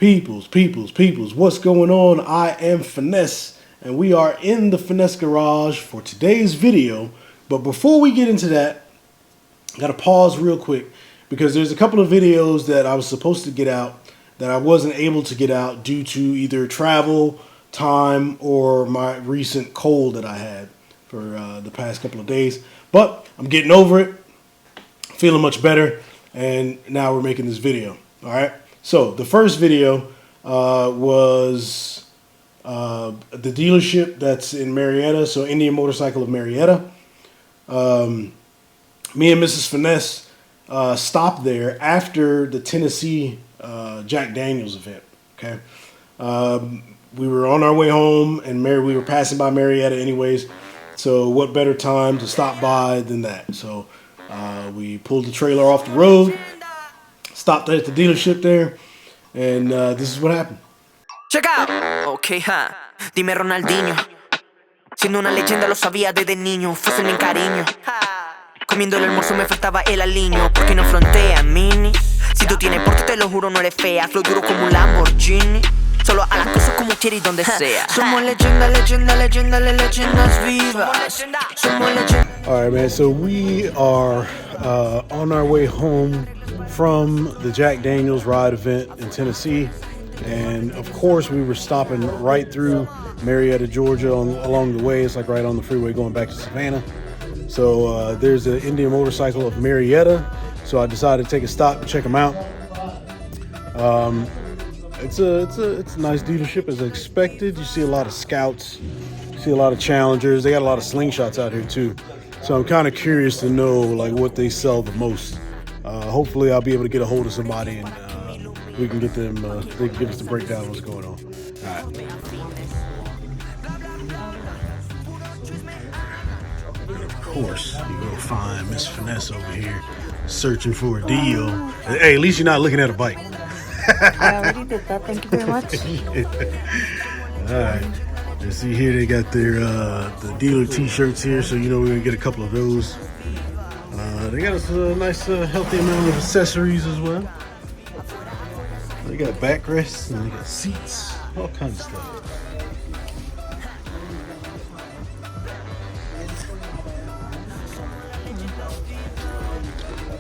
Peoples, what's going on? I am Finesse, and we are in the Finesse Garage for today's video. But before we get into that, I gotta pause real quick because there's a couple of videos that I was supposed to get out that I wasn't able to get out due to either travel, time, or my recent cold that I had for the past couple of days. But I'm getting over it, feeling much better, and now we're making this video. All right. So the first video was the dealership that's in Marietta, so Indian Motorcycle of Marietta. Me and Mrs. Finesse stopped there after the Tennessee Jack Daniels event. Okay, we were on our way home, and we were passing by Marietta anyways. So what better time to stop by than that? So we pulled the trailer off the road, stopped at the dealership there, and this is what happened. Check out. Okay, Dime Ronaldinho. Siendo una leyenda lo sabía desde niño. Fuesen en cariño. Comiendo el almuerzo me faltaba el aliño. Porque no frontea, mini. Si tú tienes porte te lo juro no eres fea. Flow duro como un Lamborghini. Solo a las cosas como quiere y donde sea. Somos leyendas vivas. Somos leyendas. All right, man. So we are on our way home from the Jack Daniels ride event in Tennessee. And of course, we were stopping right through Marietta, Georgia along the way. It's like right on the freeway going back to Savannah. So there's the Indian Motorcycle of Marietta. So I decided to take a stop and check them out. It's a nice dealership as expected. You see a lot of Scouts, you see a lot of Challengers. They got a lot of Slingshots out here too. So I'm kind of curious to know like what they sell the most. Hopefully I'll be able to get a hold of somebody and we can get them, they can give us the breakdown of what's going on. All right. And of course, you go find Miss Finesse over here searching for a deal. Hey, at least you're not looking at a bike. I already did that. Thank you very much. All right. You see here they got their the dealer T-shirts here, so you know we're gonna get a couple of those. They got us a nice healthy amount of accessories as well. They got backrests and they got seats, all kinds of stuff.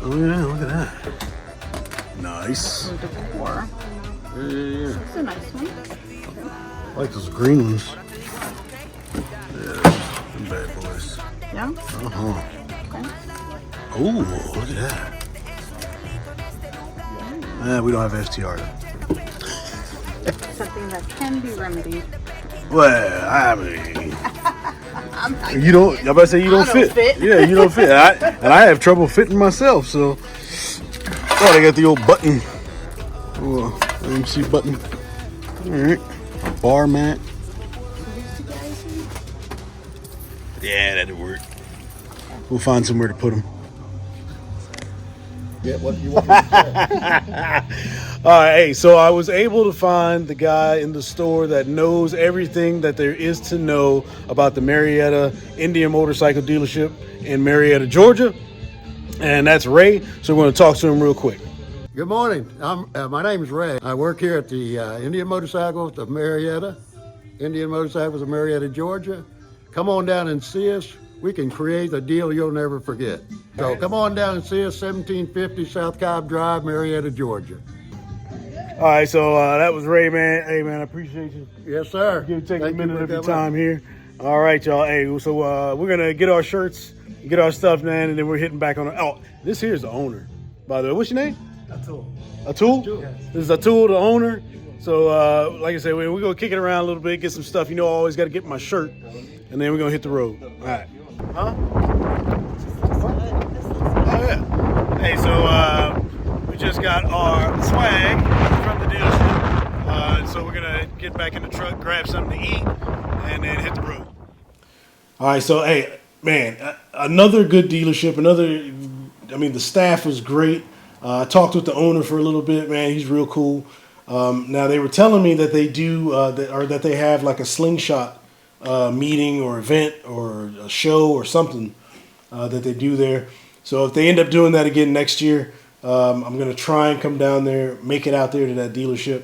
Oh yeah, look at that. Nice. Decor. Yeah. It's a nice one. I like those green ones. Yeah, them bad boys. Yeah? Uh-huh. Okay. Oh, look at that. We don't have FTR though. Something that can be remedied. Well, I mean, you don't. I'm about to say you don't fit. Yeah, you don't fit. And I have trouble fitting myself. So, oh, they got the old button. Oh, MC button. All right, a bar mat. Yeah, that'd work. We'll find somewhere to put them. Get what you want me to All right, hey, so I was able to find the guy in the store that knows everything that there is to know about the Marietta Indian Motorcycle dealership in Marietta, Georgia, and that's Ray. So we're going to talk to him real quick. Good morning. My name is Ray. I work here at the Indian Motorcycles of Marietta. Indian Motorcycles of Marietta, Georgia. Come on down and see us. We can create a deal you'll never forget. So come on down and see us, 1750 South Cobb Drive, Marietta, Georgia. All right, so that was Ray, man. Hey, man, I appreciate you. Yes, sir. Take a minute of your time here. All right, y'all. Hey, so we're going to get our shirts, get our stuff, man, and then we're hitting back on. Oh, this here is the owner, by the way. What's your name? Atul. Atul? Yes. This is Atul, the owner. So, like I said, we're going to kick it around a little bit, get some stuff. You know, I always got to get my shirt, and then we're going to hit the road. All right. Huh? Oh, yeah. Hey, so we just got our swag from the dealership. So we're going to get back in the truck, grab something to eat, and then hit the road. All right, so, hey, man, another good dealership. The staff was great. I talked with the owner for a little bit, man. He's real cool. Now, they were telling me that they do, that they have like a slingshot meeting or event or a show or something that they do there. So if they end up doing that again next year, I'm going to try and come down there, make it out there to that dealership.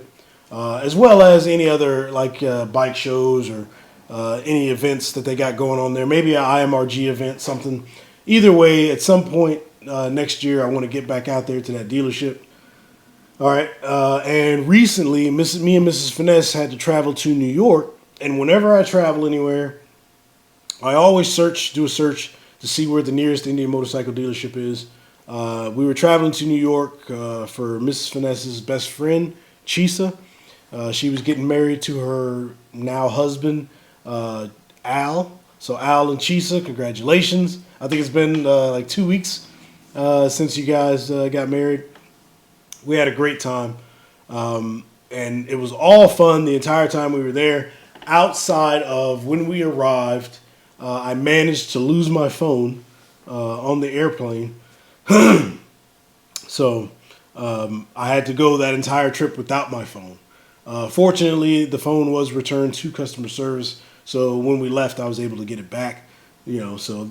as well as any other like bike shows or any events that they got going on there. Maybe an IMRG event, something. Either way, at some point next year, I want to get back out there to that dealership. All right, and recently, me and Mrs. Finesse had to travel to New York, and whenever I travel anywhere, I always do a search to see where the nearest Indian motorcycle dealership is. We were traveling to New York for Mrs. Finesse's best friend, Chisa. She was getting married to her now husband, Al. So Al and Chisa, congratulations. I think it's been like 2 weeks since you guys got married. We had a great time. And it was all fun the entire time we were there. Outside of when we arrived, I managed to lose my phone on the airplane. So I had to go that entire trip without my phone. Fortunately, the phone was returned to customer service. So when we left, I was able to get it back. You know, so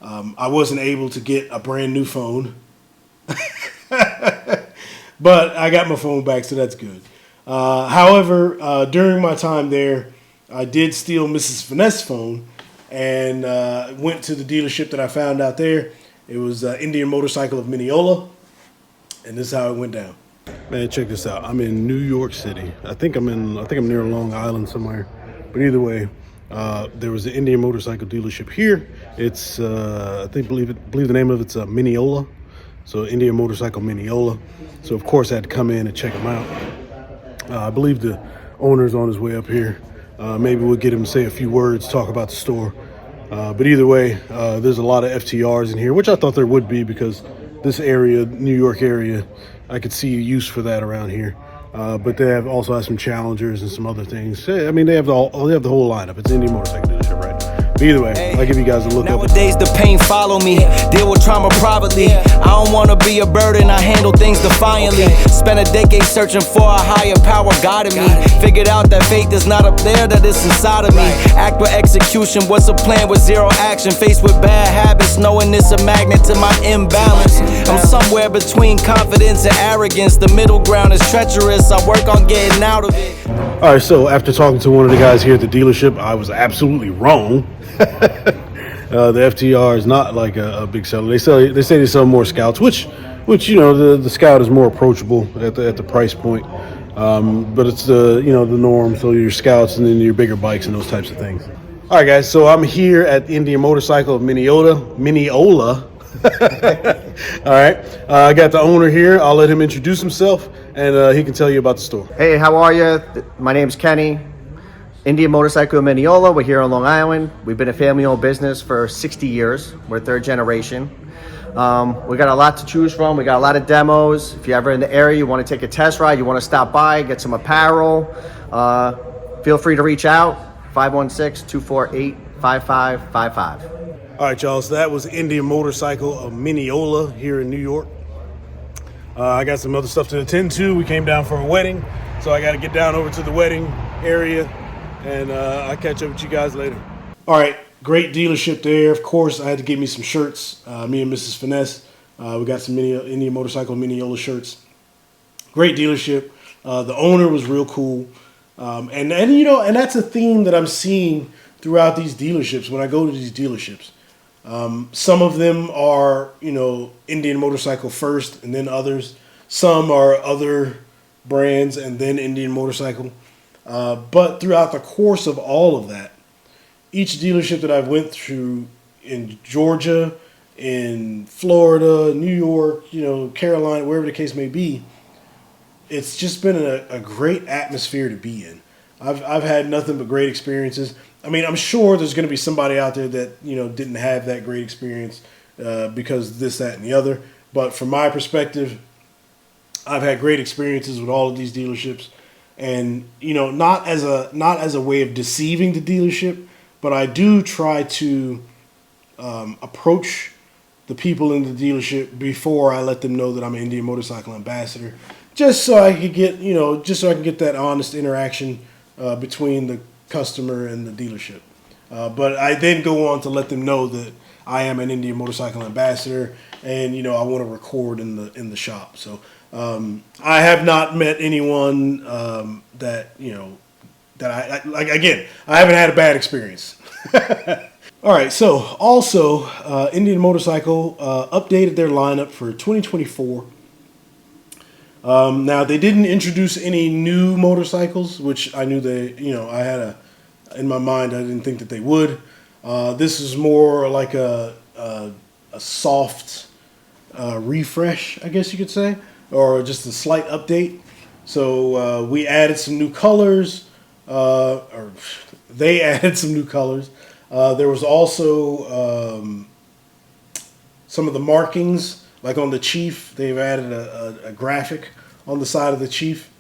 I wasn't able to get a brand new phone. But I got my phone back, so that's good. However, during my time there, I did steal Mrs. Finesse's phone and went to the dealership that I found out there. It was Indian Motorcycle of Mineola, and this is how it went down. Man, check this out. I'm in New York City. I think I'm near Long Island somewhere. But either way, there was the Indian Motorcycle dealership here. It's I believe the name of it's Mineola. So Indian Motorcycle Mineola. So of course I had to come in and check him out. I believe the owner's on his way up here. Maybe we'll get him to say a few words, talk about the store. But either way, there's a lot of FTRs in here, which I thought there would be because this area, New York area, I could see use for that around here. But they also have some Challengers and some other things. I mean, they have the whole lineup. It's Indian Motorcycle dealership, right? But either way, I'll give you guys a look. Nowadays the pain follow me. Deal with trauma privately. I don't wanna be a burden. I handle things defiantly. Spent a decade searching for a higher power guiding me. Figured out that faith is not up there, that it's inside of me. Act with execution. What's a plan with zero action? Faced with bad habits, knowing it's a magnet to my imbalance. I'm somewhere between confidence and arrogance. The middle ground is treacherous. I work on getting out of it. All right, so after talking to one of the guys here at the dealership, I was absolutely wrong. The FTR is not like a big seller. They say they sell more Scouts, which you know the Scout is more approachable at the price point. But it's the norm. So your Scouts and then your bigger bikes and those types of things. All right, guys. So I'm here at Indian Motorcycle of Mineola. All right. I got the owner here. I'll let him introduce himself, and he can tell you about the store. Hey, how are you? My name's Kenny. Indian Motorcycle of Mineola. We're here on Long Island. We've been a family-owned business for 60 years. We're third generation. We got a lot to choose from. We got a lot of demos. If you're ever in the area, you want to take a test ride, you want to stop by, get some apparel, feel free to reach out. 516-248-5555. All right, y'all. So that was Indian Motorcycle of Mineola here in New York. I got some other stuff to attend to. We came down for a wedding, so I got to get down over to the wedding area, and I'll catch up with you guys later. All right, great dealership there. Of course, I had to get me some shirts. Me and Mrs. Finesse, we got some Indian Motorcycle Mineola shirts. Great dealership. The owner was real cool, and that's a theme that I'm seeing throughout these dealerships when I go to these dealerships. Some of them are, Indian Motorcycle first and then others. Some are other brands and then Indian Motorcycle. But throughout the course of all of that, each dealership that I've went through in Georgia, in Florida, New York, Carolina, wherever the case may be, it's just been a great atmosphere to be in. I've had nothing but great experiences. I mean, I'm sure there's going to be somebody out there that, didn't have that great experience because this, that, and the other. But from my perspective, I've had great experiences with all of these dealerships. And, not as a way of deceiving the dealership, but I do try to approach the people in the dealership before I let them know that I'm an Indian Motorcycle ambassador, just so I could get, get that honest interaction between the customer and the dealership. But I then go on to let them know that I am an Indian Motorcycle ambassador, and I want to record in the shop. So I have not met anyone that, you know, that I like. Again, I haven't had a bad experience. All right, so also Indian Motorcycle updated their lineup for 2024. Now they didn't introduce any new motorcycles, which I knew they, you know, I had in my mind. I didn't think that they would. This is more like a soft refresh, I guess you could say, or just a slight update. So we added some new colors, or they added some new colors. There was also some of the markings, like on the Chief, they've added a graphic on the side of the Chief.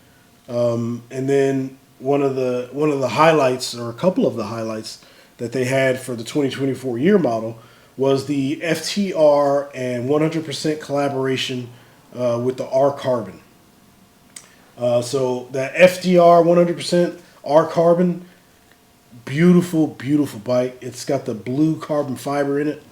And then one of the highlights, or a couple of the highlights that they had for the 2024 year model, was the FTR and 100% collaboration with the R Carbon. So that FTR 100% R Carbon, beautiful, beautiful bike. It's got the blue carbon fiber in it.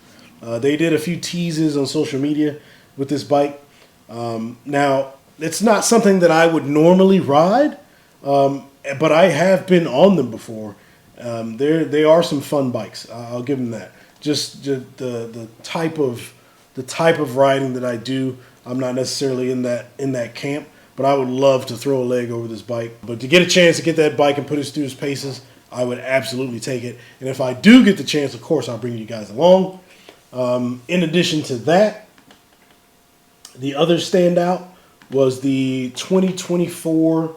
They did a few teases on social media with this bike. Now, it's not something that I would normally ride, but I have been on them before. They are some fun bikes. I'll give them that. Just the type of riding that I do, I'm not necessarily in that camp, but I would love to throw a leg over this bike. But to get a chance to get that bike and put it through its paces, I would absolutely take it. And if I do get the chance, of course, I'll bring you guys along. In addition to that, the other standout was the 2024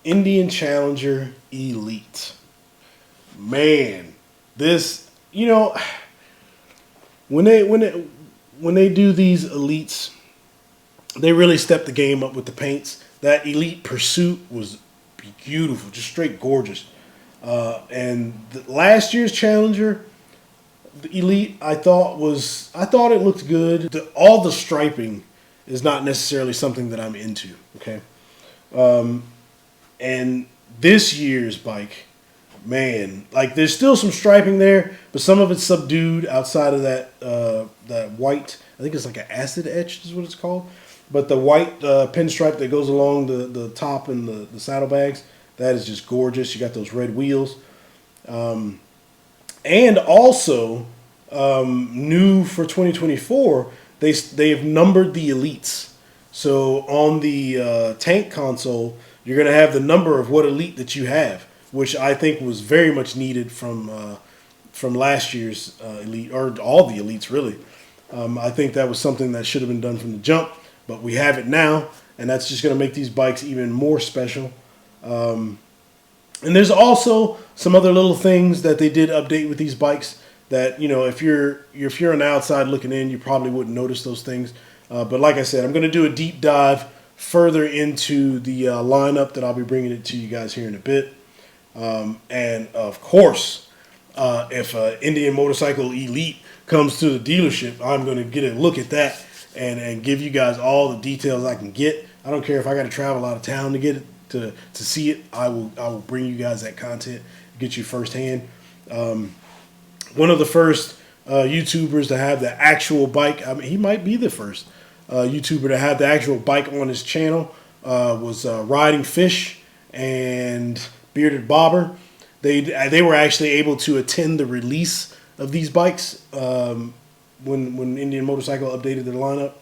Indian Challenger Elite. Man, this, you know, when they do these elites, they really step the game up with the paints. That Elite Pursuit was beautiful, just straight gorgeous. And last year's Challenger, the Elite, I thought it looked good. All the striping is not necessarily something that I'm into. Okay, and this year's bike, man, like there's still some striping there, but some of it's subdued outside of that white. I think it's like an acid etched is what it's called. But the white pinstripe that goes along the top and the saddlebags, that is just gorgeous. You got those red wheels. And also, new for 2024, they've numbered the elites. So on the tank console, you're going to have the number of what elite that you have, which I think was very much needed from last year's elite, or all the elites really. I think that was something that should have been done from the jump, but we have it now, and that's just going to make these bikes even more special. And there's also some other little things that they did update with these bikes that, you know, if you're on the outside looking in, you probably wouldn't notice those things. But like I said, I'm going to do a deep dive further into the lineup that I'll be bringing it to you guys here in a bit. And of course, if Indian Motorcycle Elite comes to the dealership, I'm going to get a look at that and give you guys all the details I can get. I don't care if I got to travel out of town to get it. To see it, I will bring you guys that content, get you firsthand. One of the first YouTubers to have the actual bike, I mean, he might be the first YouTuber to have the actual bike on his channel, was Riding Fish and Bearded Bobber. They were actually able to attend the release of these bikes when Indian Motorcycle updated their lineup,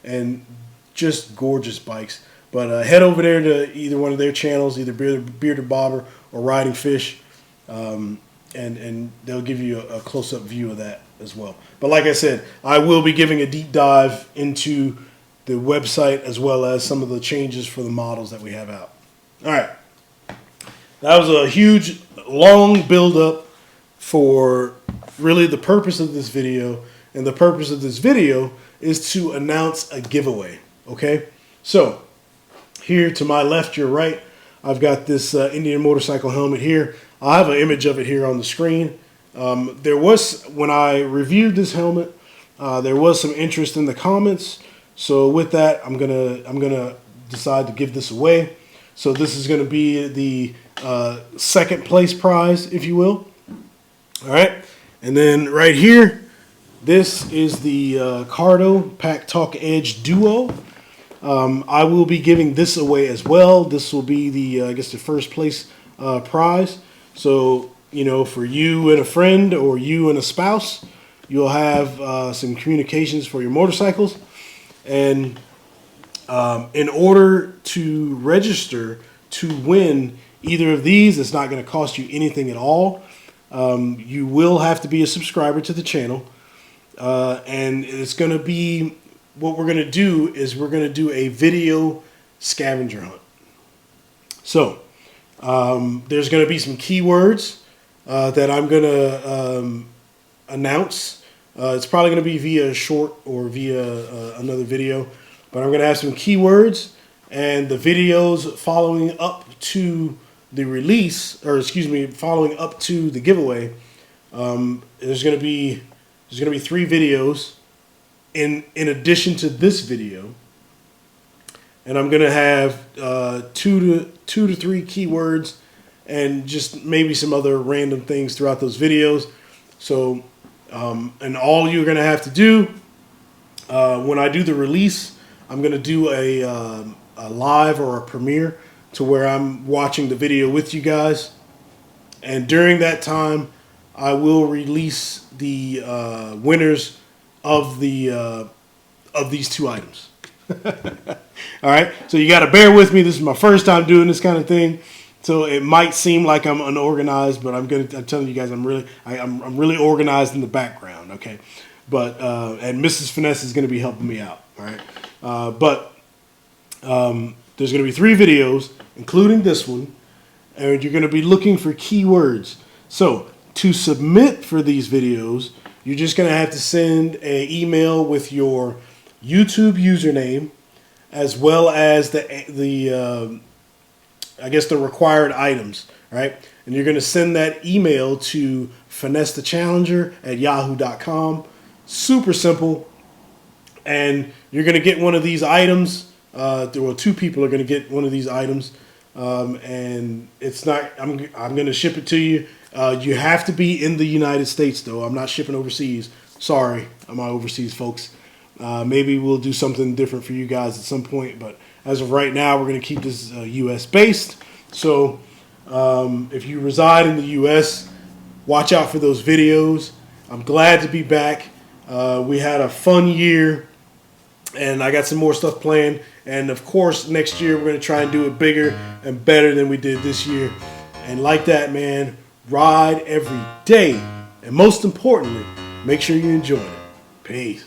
and just gorgeous bikes. But head over there to either one of their channels, either Bearded Bobber or Riding Fish, and they'll give you a close-up view of that as well. But like I said, I will be giving a deep dive into the website as well as some of the changes for the models that we have out. All right. That was a huge, long build-up for really the purpose of this video. And the purpose of this video is to announce a giveaway, okay? So, here to my left, your right, I've got this Indian Motorcycle helmet here. I have an image of it here on the screen. There was, when I reviewed this helmet, there was some interest in the comments. So with that, I'm gonna decide to give this away. So this is gonna be the second place prize, if you will. All right, and then right here, this is the Cardo Pack Talk Edge Duo. I will be giving this away as well. This will be the I guess the first place prize. So for you and a friend or you and a spouse, you'll have some communications for your motorcycles. And in order to register to win either of these, it's not going to cost you anything at all. You will have to be a subscriber to the channel. And it's going to be, what we're going to do is we're going to do a video scavenger hunt. So there's going to be some keywords that I'm going to announce. It's probably going to be via short or via another video. But I'm going to have some keywords, and the videos following up to the release, or excuse me, following up to the giveaway, there's going to be 3 videos in addition to this video, and I'm going to have 2 to 3 keywords and just maybe some other random things throughout those videos. So, and all you're going to have to do when I do the release, I'm going to do a live or a premiere to where I'm watching the video with you guys. And during that time, I will release the winners of these 2 items. All right. So you got to bear with me. This is my first time doing this kind of thing. So it might seem like I'm unorganized, but I'm telling you guys, I'm really organized in the background. Okay. But, and Mrs. Finesse is going to be helping me out. All right. But there's going to be 3 videos, including this one, and you're going to be looking for keywords. So to submit for these videos, you're just going to have to send an email with your YouTube username, as well as the I guess the required items, right? And you're going to send that email to finessthechallenger@yahoo.com. Super simple. And you're going to get one of these items. Well, 2 people are going to get one of these items. And it's not, I'm going to ship it to you. You have to be in the United States, though. I'm not shipping overseas. Sorry, my overseas folks. Maybe we'll do something different for you guys at some point. But as of right now, we're going to keep this U.S. based. So if you reside in the U.S., watch out for those videos. I'm glad to be back. We had a fun year. And I got some more stuff planned. And of course, next year we're going to try and do it bigger and better than we did this year. And like that, man, ride every day. And most importantly, make sure you enjoy it. Peace.